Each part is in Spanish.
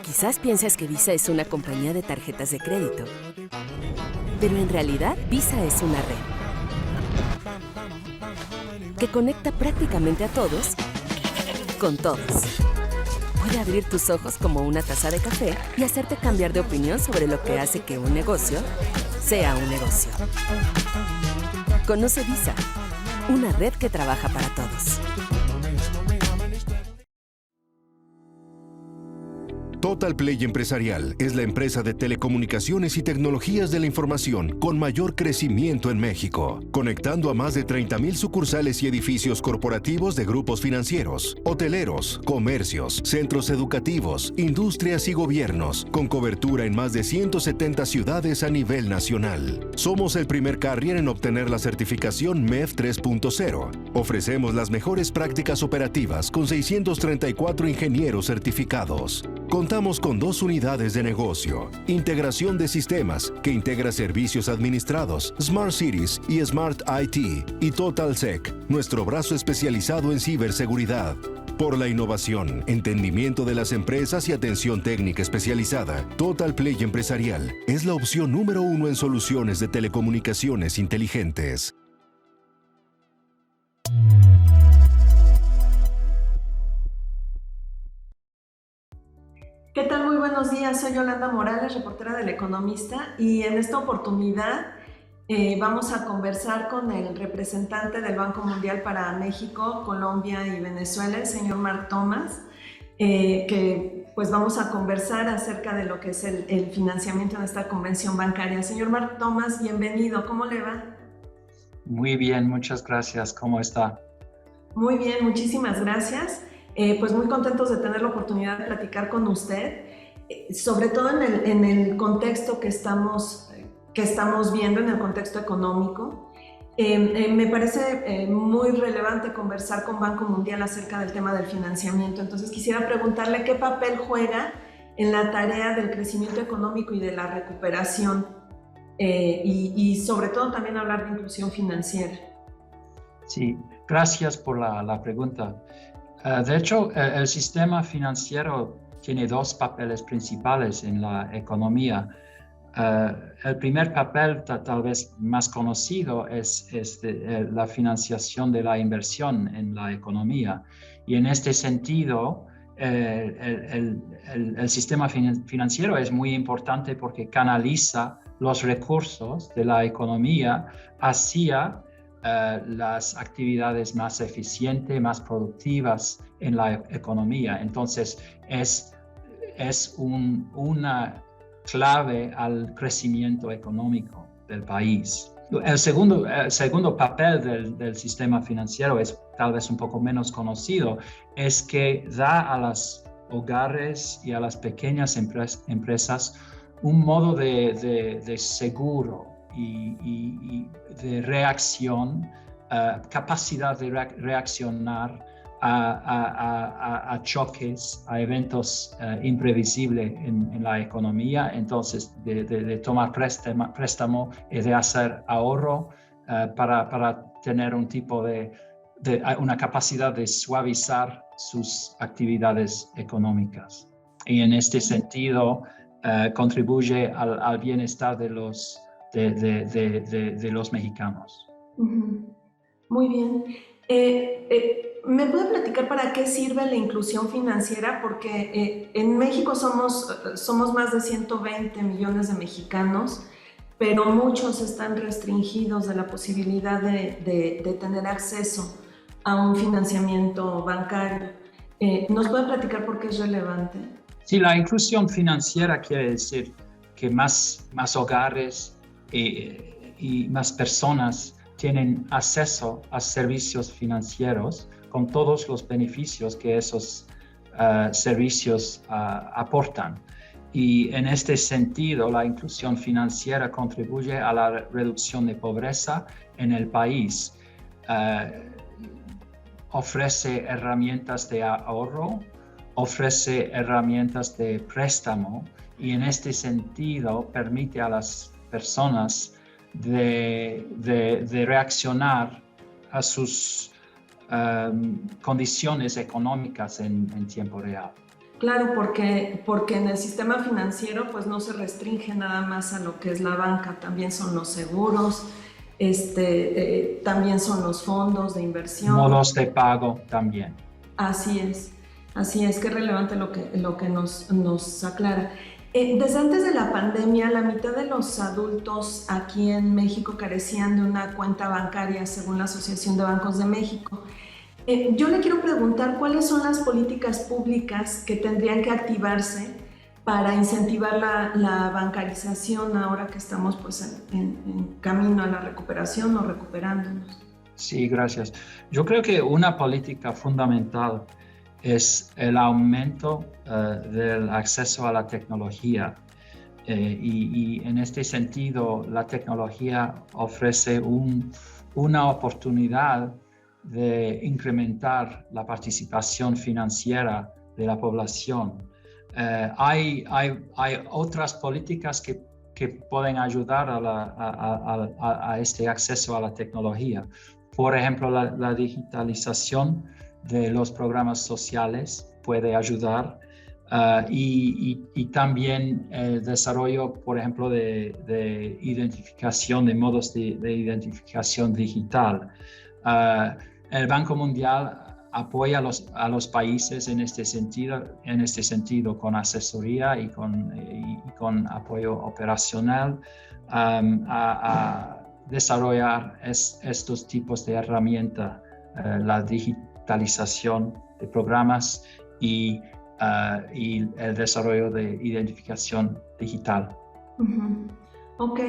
Quizás pienses que Visa es una compañía de tarjetas de crédito, pero en realidad Visa es una red que conecta prácticamente a todos con todos. Puede abrir tus ojos como una taza de café y hacerte cambiar de opinión sobre lo que hace que un negocio sea un negocio. Conoce Visa, una red que trabaja para todos. Total Play Empresarial es la empresa de telecomunicaciones y tecnologías de la información con mayor crecimiento en México, conectando a más de 30,000 sucursales y edificios corporativos de grupos financieros, hoteleros, comercios, centros educativos, industrias y gobiernos, con cobertura en más de 170 ciudades a nivel nacional. Somos el primer carrier en obtener la certificación MEF 3.0. Ofrecemos las mejores prácticas operativas con 634 ingenieros certificados. Contamos con 2 unidades de negocio, integración de sistemas, que integra servicios administrados, Smart Cities y Smart IT, y TotalSec, nuestro brazo especializado en ciberseguridad. Por la innovación, entendimiento de las empresas y atención técnica especializada, Total Play Empresarial es la opción número 1 en soluciones de telecomunicaciones inteligentes. ¿Qué tal? Muy buenos días, soy Yolanda Morales, reportera del Economista, y en esta oportunidad vamos a conversar con el representante del Banco Mundial para México, Colombia y Venezuela, el señor Mark Thomas, que pues vamos a conversar acerca de lo que es el financiamiento en esta convención bancaria. Señor Mark Thomas, bienvenido, ¿cómo le va? Muy bien, muchas gracias, ¿cómo está? Muy bien, muchísimas gracias. Pues muy contentos de tener la oportunidad de platicar con usted, sobre todo en el contexto que estamos viendo, en el contexto económico. Me parece muy relevante conversar con Banco Mundial acerca del tema del financiamiento. Entonces quisiera preguntarle qué papel juega en la tarea del crecimiento económico y de la recuperación, y sobre todo también hablar de inclusión financiera. Sí, gracias por la pregunta. De hecho, el sistema financiero tiene 2 papeles principales en la economía. El primer papel, tal vez más conocido, es la financiación de la inversión en la economía. Y en este sentido, el sistema financiero es muy importante porque canaliza los recursos de la economía hacia las actividades más eficientes, más productivas en la economía. Entonces, es una clave al crecimiento económico del país. El segundo papel del sistema financiero es tal vez un poco menos conocido, es que da a los hogares y a las pequeñas empresas un modo de seguro y de reacción, capacidad de reaccionar a choques, a eventos imprevisibles en la economía. Entonces, de tomar préstamo y de hacer ahorro para tener un tipo una capacidad de suavizar sus actividades económicas. Y en este sentido, contribuye al bienestar de los mexicanos. Muy bien. ¿Me puede platicar para qué sirve la inclusión financiera? Porque en México somos más de 120 millones de mexicanos, pero muchos están restringidos de la posibilidad de tener acceso a un financiamiento bancario. ¿Nos puede platicar por qué es relevante? Sí, la inclusión financiera quiere decir que más hogares y más personas tienen acceso a servicios financieros con todos los beneficios que esos servicios aportan. Y en este sentido, la inclusión financiera contribuye a la reducción de pobreza en el país. Ofrece herramientas de ahorro, ofrece herramientas de préstamo, y en este sentido permite a las personas de reaccionar a sus condiciones económicas en tiempo real. Claro, porque en el sistema financiero pues no se restringe nada más a lo que es la banca, también son los seguros, también son los fondos de inversión. Modos de pago también. Así es, que relevante lo que nos aclara. Desde antes de la pandemia, la mitad de los adultos aquí en México carecían de una cuenta bancaria, según la Asociación de Bancos de México. Yo le quiero preguntar cuáles son las políticas públicas que tendrían que activarse para incentivar la bancarización ahora que estamos pues, en camino a la recuperación o recuperándonos. Sí, gracias. Yo creo que una política fundamental es el aumento del acceso a la tecnología. Y en este sentido, la tecnología ofrece una oportunidad de incrementar la participación financiera de la población. Hay otras políticas que pueden ayudar a este acceso a la tecnología. Por ejemplo, la digitalización de los programas sociales puede ayudar y también el desarrollo, por ejemplo, de identificación, de modos de identificación digital. El Banco Mundial apoya a los países en este sentido con asesoría y con apoyo operacional a desarrollar estos tipos de herramientas, la digitalización de programas y el desarrollo de identificación digital. Uh-huh. Ok.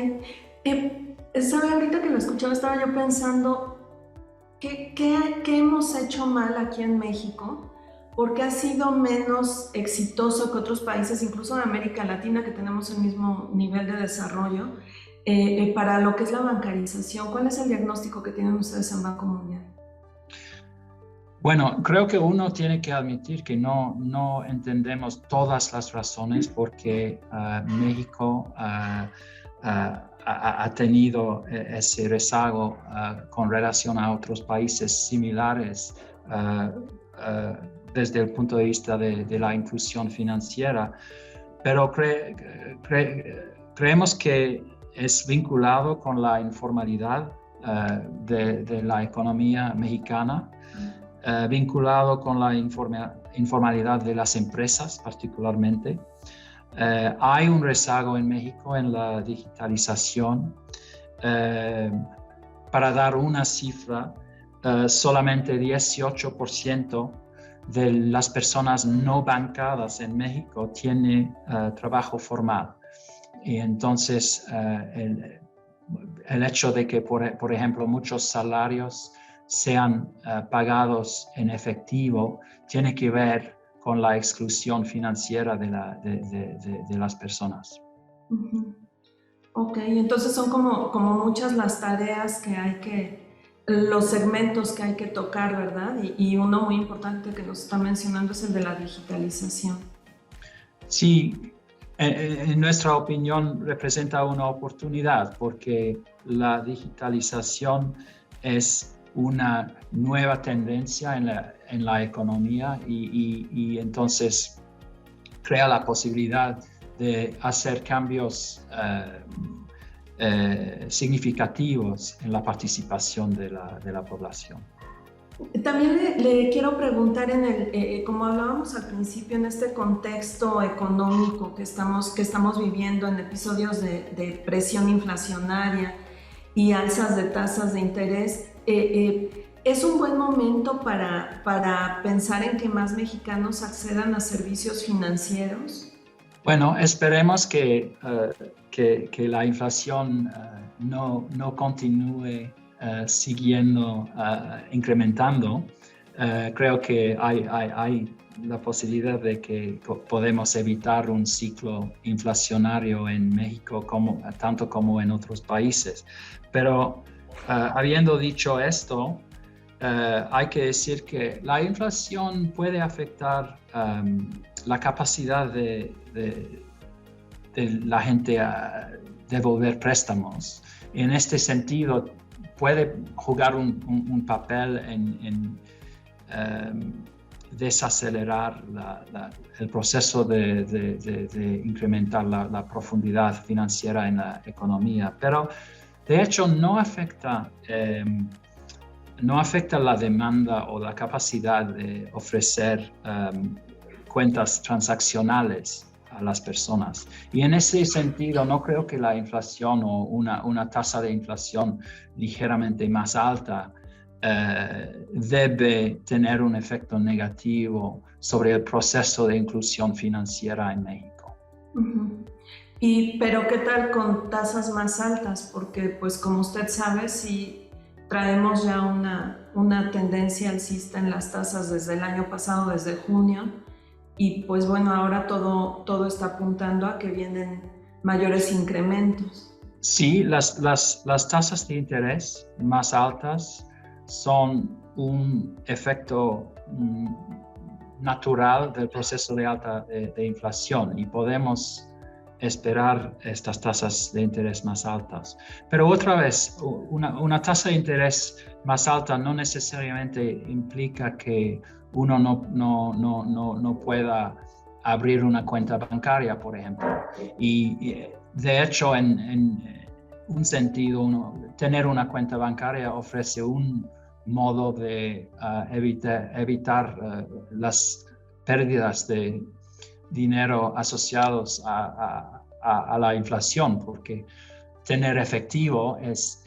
¿Sabe? Ahorita que lo escuchaba estaba yo pensando ¿qué hemos hecho mal aquí en México? Porque ha sido menos exitoso que otros países, incluso de América Latina, que tenemos el mismo nivel de desarrollo, para lo que es la bancarización. ¿Cuál es el diagnóstico que tienen ustedes en Banco Mundial? Bueno, creo que uno tiene que admitir que no entendemos todas las razones porque México ha tenido ese rezago con relación a otros países similares desde el punto de vista de la inclusión financiera, pero creemos que es vinculado con la informalidad de la economía mexicana, vinculado con la informalidad de las empresas particularmente. Hay un rezago en México en la digitalización. Para dar una cifra, solamente 18% de las personas no bancadas en México tiene trabajo formal. Y entonces el hecho de que, por ejemplo, muchos salarios sean pagados en efectivo tiene que ver con la exclusión financiera de las personas. Uh-huh. Ok, entonces son como muchas las tareas los segmentos que hay que tocar, ¿verdad? Y uno muy importante que nos está mencionando es el de la digitalización. Sí, en nuestra opinión representa una oportunidad porque la digitalización es una nueva tendencia en la economía y entonces crea la posibilidad de hacer cambios significativos en la participación de la población. También le quiero preguntar, como hablábamos al principio, en este contexto económico que estamos viviendo, en episodios de presión inflacionaria y alzas de tasas de interés, ¿es un buen momento para pensar en que más mexicanos accedan a servicios financieros? Bueno, esperemos que la inflación no continúe siguiendo incrementando. Creo que hay la posibilidad de que podemos evitar un ciclo inflacionario en México tanto como en otros países. Pero habiendo dicho esto, hay que decir que la inflación puede afectar la capacidad de la gente a devolver préstamos. En este sentido, puede jugar un papel en desacelerar el proceso de incrementar la profundidad financiera en la economía, pero de hecho no afecta la demanda o la capacidad de ofrecer cuentas transaccionales a las personas. Y en ese sentido no creo que la inflación o una tasa de inflación ligeramente más alta debe tener un efecto negativo sobre el proceso de inclusión financiera en México. Uh-huh. Pero ¿qué tal con tasas más altas? Porque pues como usted sabe, sí traemos ya una tendencia alcista en las tasas desde el año pasado, desde junio, y pues bueno, ahora todo está apuntando a que vienen mayores incrementos. Sí, las tasas de interés más altas son un efecto natural del proceso de inflación y podemos esperar estas tasas de interés más altas. Pero otra vez, una tasa de interés más alta no necesariamente implica que uno no pueda abrir una cuenta bancaria, por ejemplo. Y de hecho, en un sentido, tener una cuenta bancaria ofrece un modo de evitar las pérdidas de dinero asociados a la inflación, porque tener efectivo es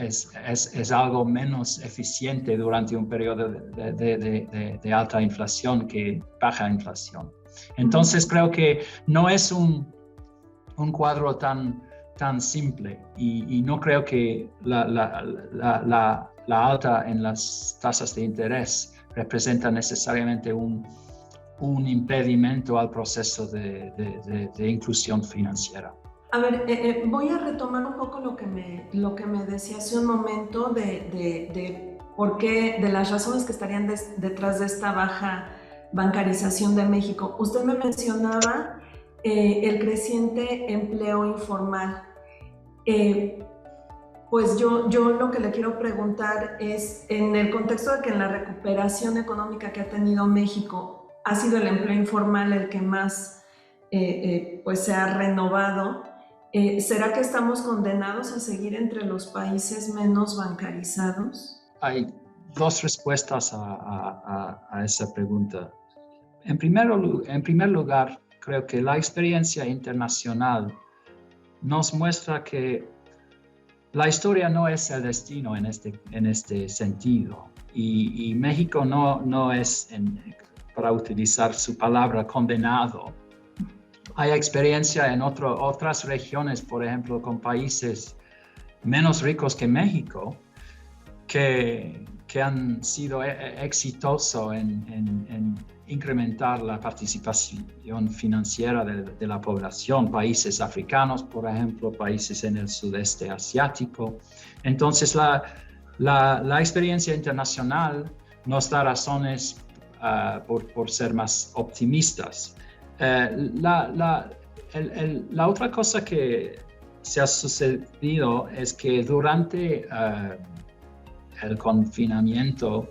algo menos eficiente durante un periodo de alta inflación que baja inflación. Entonces creo que no es un cuadro tan simple y no creo que la alta en las tasas de interés representa necesariamente un impedimento al proceso de inclusión financiera. A ver, voy a retomar un poco lo que me decía hace un momento de por qué, de las razones que estarían detrás de esta baja bancarización de México. Usted me mencionaba el creciente empleo informal. Pues yo lo que le quiero preguntar es, en el contexto de que en la recuperación económica que ha tenido México ha sido el empleo informal el que más pues se ha renovado, ¿será que estamos condenados a seguir entre los países menos bancarizados? Hay dos respuestas a esa pregunta. En primer lugar, creo que la experiencia internacional nos muestra que la historia no es el destino en este sentido. Y México no es, para utilizar su palabra, condenado. Hay experiencia en otras regiones, por ejemplo, con países menos ricos que México, que han sido exitosos en incrementar la participación financiera de la población, países africanos, por ejemplo, países en el sudeste asiático. Entonces, la experiencia internacional nos da razones por ser más optimistas. La otra cosa que se ha sucedido es que durante el confinamiento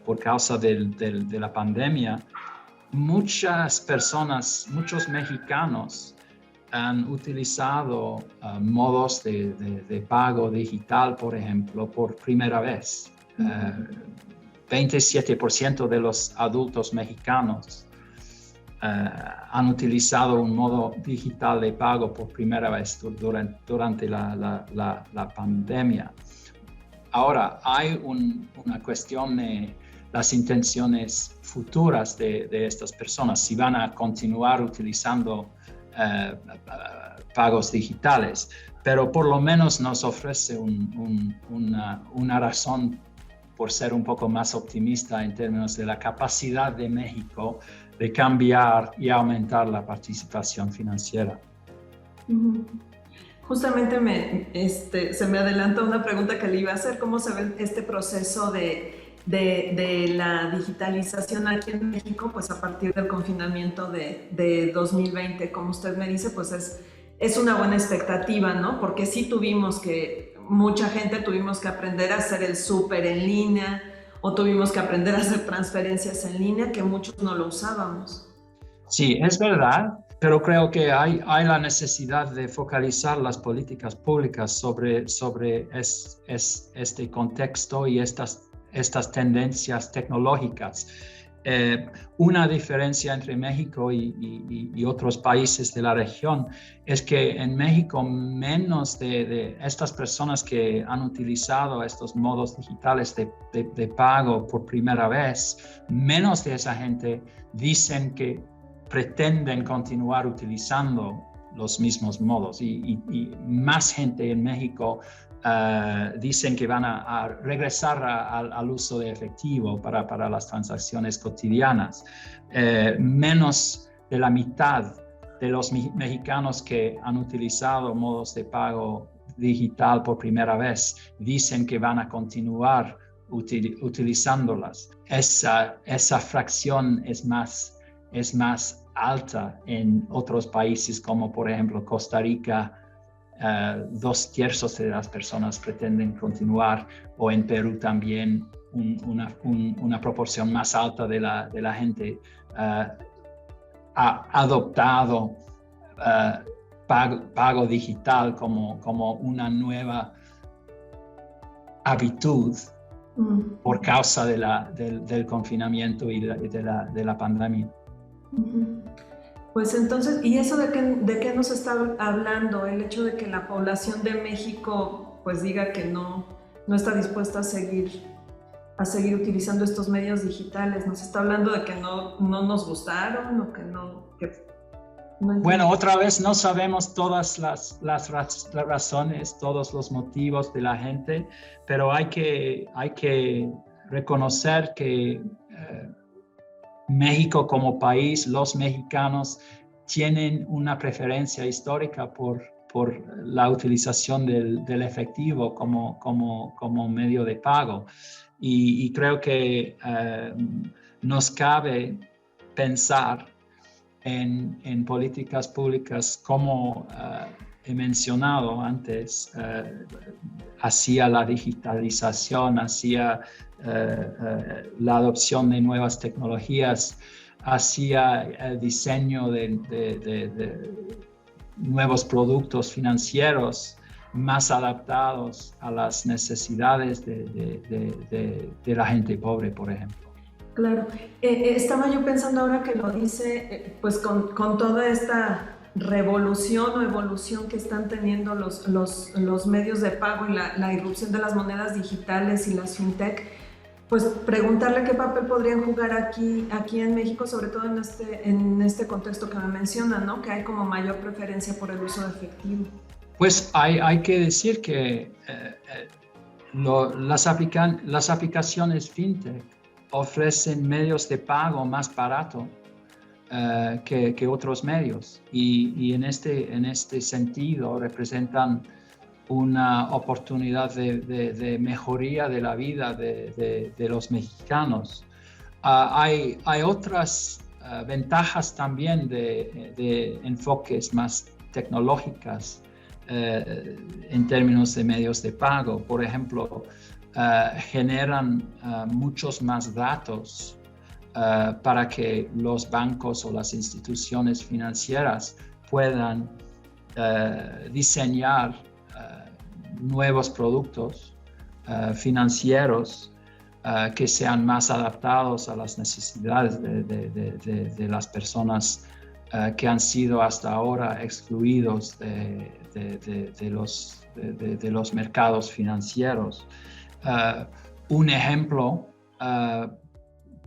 por causa de la pandemia, muchas personas, muchos mexicanos han utilizado modos de pago digital, por ejemplo, por primera vez. 27% de los adultos mexicanos han utilizado un modo digital de pago por primera vez durante la pandemia. Ahora, hay una cuestión de las intenciones futuras de estas personas, si van a continuar utilizando pagos digitales, pero por lo menos nos ofrece una razón por ser un poco más optimista en términos de la capacidad de México de cambiar y aumentar la participación financiera. Justamente se me adelanta una pregunta que le iba a hacer. ¿Cómo se ve este proceso de la digitalización aquí en México, pues a partir del confinamiento de 2020? Como usted me dice, pues es una buena expectativa, ¿no? Porque sí tuvimos que mucha gente tuvimos que aprender a hacer el súper en línea o tuvimos que aprender a hacer transferencias en línea, que muchos no lo usábamos. Sí, es verdad, pero creo que hay la necesidad de focalizar las políticas públicas sobre este contexto y estas tendencias tecnológicas. Una diferencia entre México y otros países de la región es que en México menos de estas personas que han utilizado estos modos digitales de pago por primera vez, menos de esa gente dicen que pretenden continuar utilizando los mismos modos y más gente en México dicen que van a regresar al uso de efectivo para las transacciones cotidianas. Menos de la mitad de los mexicanos que han utilizado modos de pago digital por primera vez dicen que van a continuar utilizándolas. Esa fracción es más alta en otros países como por ejemplo Costa Rica. 2/3 de las personas pretenden continuar, o en Perú también una proporción más alta de la gente ha adoptado pago digital como una nueva habitud por causa del confinamiento y de la pandemia. Pues entonces, ¿y eso de qué nos está hablando? El hecho de que la población de México pues diga que no está dispuesta a seguir utilizando estos medios digitales. ¿Nos está hablando de que no nos gustaron o que no Bueno, otra vez no sabemos todas las razones, todos los motivos de la gente, pero hay que reconocer que México como país, los mexicanos tienen una preferencia histórica por la utilización del efectivo como medio de pago. Y creo que nos cabe pensar en políticas públicas como he mencionado antes, hacia la digitalización, hacia la adopción de nuevas tecnologías, hacia el diseño de nuevos productos financieros más adaptados a las necesidades de la gente pobre, por ejemplo. Claro. Estaba yo pensando ahora que lo dice, pues con toda esta revolución o evolución que están teniendo los medios de pago y la irrupción de las monedas digitales y las fintech, pues preguntarle qué papel podrían jugar aquí en México, sobre todo en este contexto que me mencionan, ¿no? Que hay como mayor preferencia por el uso de efectivo. Pues hay que decir que las aplicaciones fintech ofrecen medios de pago más baratos que otros medios y en este sentido representan una oportunidad de mejoría de la vida de los mexicanos. Hay otras ventajas también de enfoques más tecnológicas en términos de medios de pago. Por ejemplo, generan muchos más datos para que los bancos o las instituciones financieras puedan diseñar nuevos productos financieros que sean más adaptados a las necesidades de las personas que han sido hasta ahora excluidos de los mercados financieros. Un ejemplo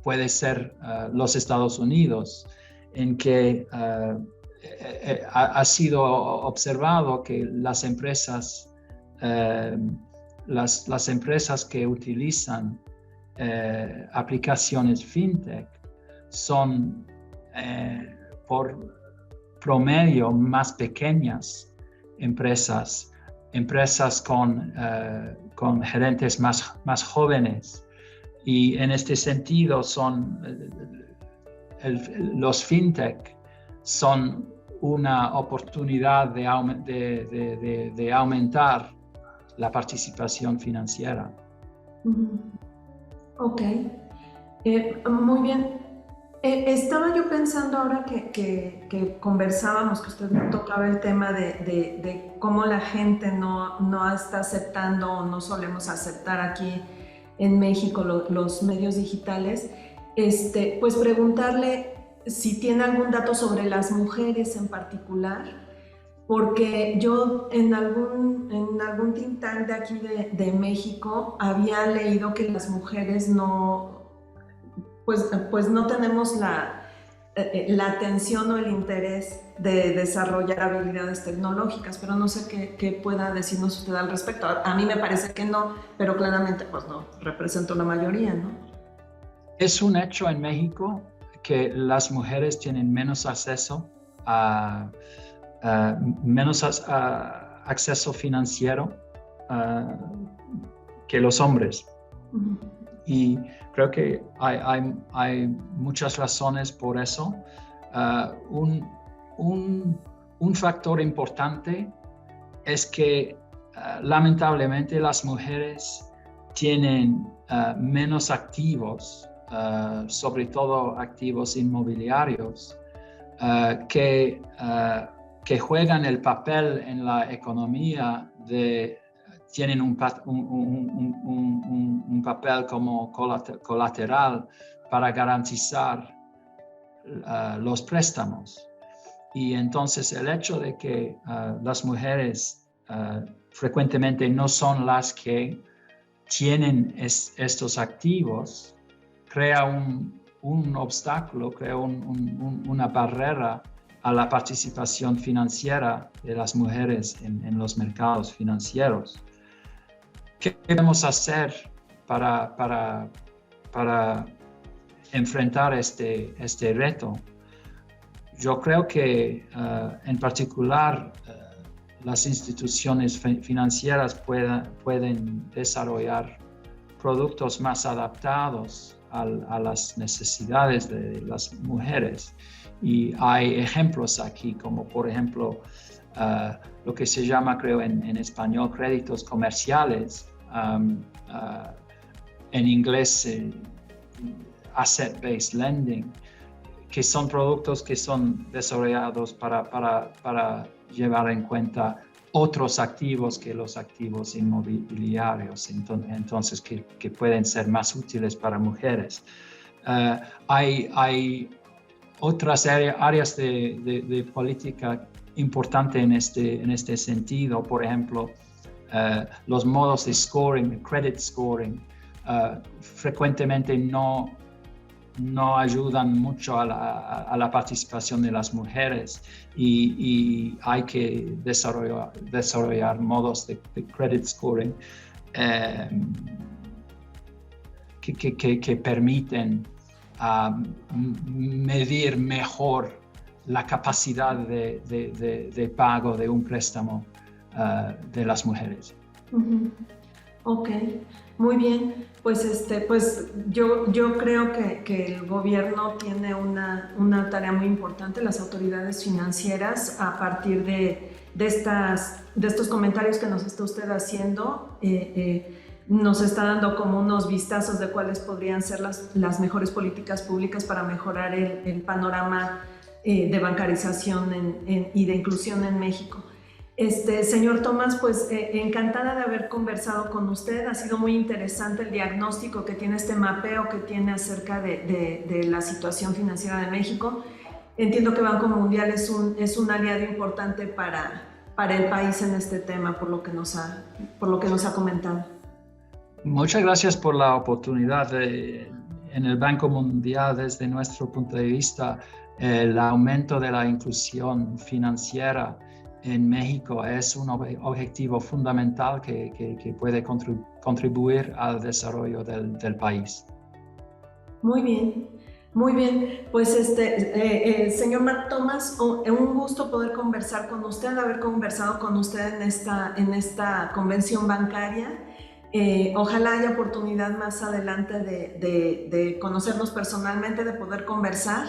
puede ser los Estados Unidos, en que ha sido observado que las empresas que utilizan aplicaciones fintech son por promedio más pequeñas empresas con gerentes más jóvenes. Y en este sentido los fintech son una oportunidad de aumentar la participación financiera. Ok, muy bien. Estaba yo pensando ahora que conversábamos, que usted tocaba el tema de cómo la gente no está aceptando o no solemos aceptar aquí en México los medios digitales. Pues preguntarle si tiene algún dato sobre las mujeres en particular, porque yo en algún think tank de aquí de México había leído que las mujeres pues no tenemos la atención o el interés de desarrollar habilidades tecnológicas, pero no sé qué pueda decirnos usted al respecto. A mí me parece que no, pero claramente pues no represento la mayoría, ¿no? Es un hecho en México que las mujeres tienen menos acceso acceso financiero que los hombres. Y creo que hay muchas razones por eso. Un factor importante es que lamentablemente las mujeres tienen menos activos, sobre todo activos inmobiliarios, que juegan el papel en la economía tienen un papel como colateral para garantizar los préstamos. Y entonces el hecho de que las mujeres frecuentemente no son las que tienen estos activos crea un obstáculo, crea una barrera a la participación financiera de las mujeres en los mercados financieros. ¿Qué debemos hacer para enfrentar este reto? Yo creo que en particular las instituciones financieras pueden desarrollar productos más adaptados a las necesidades de las mujeres. Y hay ejemplos aquí, como por ejemplo lo que se llama, creo en español, créditos comerciales, en inglés asset-based lending, que son productos que son desarrollados para llevar en cuenta otros activos que los activos inmobiliarios, entonces que pueden ser más útiles para mujeres. Hay otras áreas de política importante en este sentido, por ejemplo, los modos de scoring, credit scoring, frecuentemente no ayudan mucho a la participación de las mujeres y hay que desarrollar modos de credit scoring que permiten medir mejor la capacidad de pago de un préstamo de las mujeres. Ok, muy bien. Pues yo creo que el gobierno tiene una tarea muy importante, las autoridades financieras, a partir de estos comentarios que nos está usted haciendo. Nos está dando como unos vistazos de cuáles podrían ser las mejores políticas públicas para mejorar el panorama de bancarización y de inclusión en México. Señor Tomás, pues encantada de haber conversado con usted. Ha sido muy interesante el diagnóstico que tiene, este mapeo que tiene acerca de la situación financiera de México. Entiendo que Banco Mundial es un aliado importante para el país en este tema, por lo que nos ha comentado. Muchas gracias por la oportunidad. En el Banco Mundial, desde nuestro punto de vista, el aumento de la inclusión financiera en México es un objetivo fundamental que puede contribuir al desarrollo del país. Muy bien. Pues señor Marc Thomas, un gusto poder conversar con usted, haber conversado con usted en esta convención bancaria. Ojalá haya oportunidad más adelante de conocernos personalmente, de poder conversar.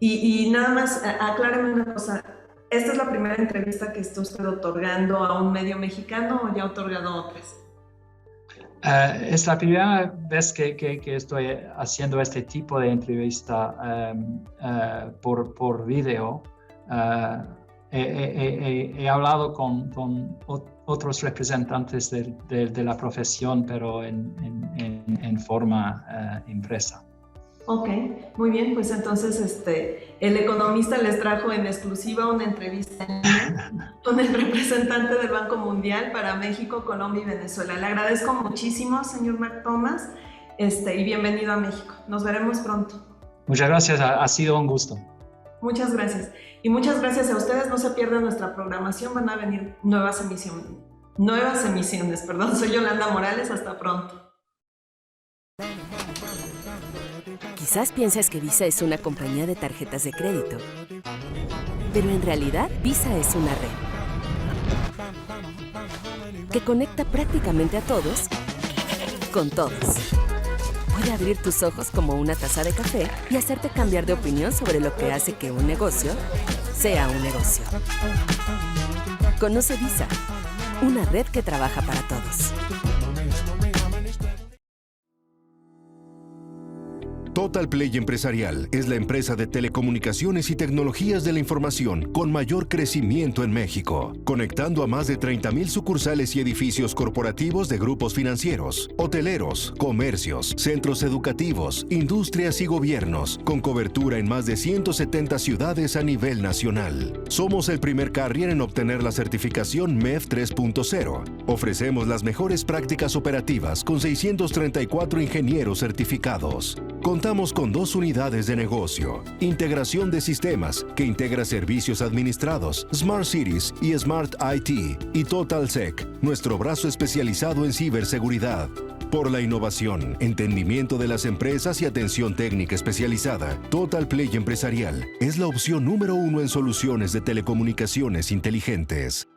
Y nada más, acláreme una cosa. ¿Esta es la primera entrevista que está usted otorgando a un medio mexicano o ya ha otorgado otras? Es la primera vez que estoy haciendo este tipo de entrevista por video. He hablado con otros representantes de la profesión, pero en forma impresa. Ok, muy bien, pues entonces el Economista les trajo en exclusiva una entrevista en línea con el representante del Banco Mundial para México, Colombia y Venezuela. Le agradezco muchísimo, señor Marc Thomas, y bienvenido a México. Nos veremos pronto. Muchas gracias, ha sido un gusto. Muchas gracias. Y muchas gracias a ustedes. No se pierdan nuestra programación, van a venir nuevas emisiones. Soy Yolanda Morales, hasta pronto. Quizás pienses que Visa es una compañía de tarjetas de crédito, pero en realidad Visa es una red que conecta prácticamente a todos con todos. Puede abrir tus ojos como una taza de café y hacerte cambiar de opinión sobre lo que hace que un negocio sea un negocio. Conoce Visa, una red que trabaja para todos. Total Play Empresarial es la empresa de telecomunicaciones y tecnologías de la información con mayor crecimiento en México, conectando a más de 30,000 sucursales y edificios corporativos de grupos financieros, hoteleros, comercios, centros educativos, industrias y gobiernos, con cobertura en más de 170 ciudades a nivel nacional. Somos el primer carrier en obtener la certificación MEF 3.0. Ofrecemos las mejores prácticas operativas con 634 ingenieros certificados. Contamos con 2 unidades de negocio, integración de sistemas, que integra servicios administrados, Smart Cities y Smart IT, y TotalSec, nuestro brazo especializado en ciberseguridad. Por la innovación, entendimiento de las empresas y atención técnica especializada, Total Play Empresarial es la opción número 1 en soluciones de telecomunicaciones inteligentes.